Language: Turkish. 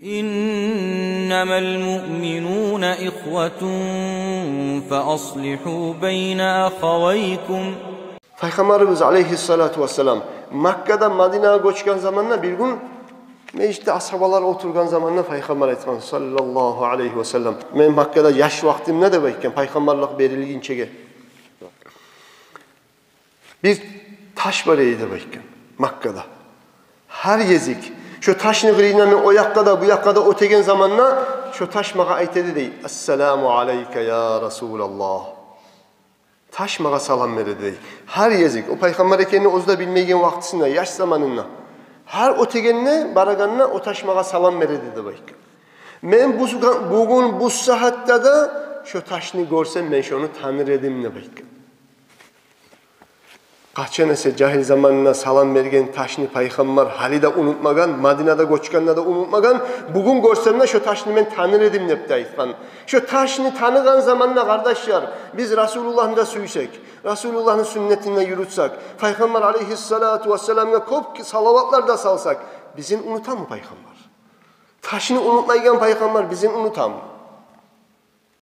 İnnemel mu'minûne ihvetun fe aslihû beyne ahavaykum. Peygamberimiz aleyhissalatu vesselam Makka'da Madine'ye göçken zamanla bir gün mecliste ashabalar oturgan zamanla Peygamber etmen sallallahu aleyhi ve sellem. Men Makka'da yaş vaktim ne demekken Peygamberlik berilginçege. Bir taş böreği demekken Makka'da. Her yezik. Şu taşını kırıyla o yakka da bu yakka da ötegen zamanla şu taş mağa aytedi dey. Esselamu aleyke ya Resulallah. Taş mağa salam verdi dey. Her yezik. O Peygamber ekenini ozda bilmeygen vaktisinde, yaş zamanında. Her ötegenine, baraganına o taş mağa salam verdi de bayk. Men bugün bu saatte da şu taşını görsem ben şunu tanır edim de bayk. Kaçan ise cahil zamanına salam vergen taşını Peygamber Halide unutmagan, Madine'de göçkende de unutmagan, bugün görsem şu taşını ben tanır edim de aytman. Şu taşını tanıgan zamanla kardeşler, biz Resulullah'ın da süysek, Resulullah'ın sünnetinde yürütsek, Peygamber aleyhissalatu vesselam'a çok salavatlar da salsak, bizim unutan mı Peygamber? Taşını unutmayan Peygamber bizim unutan mı?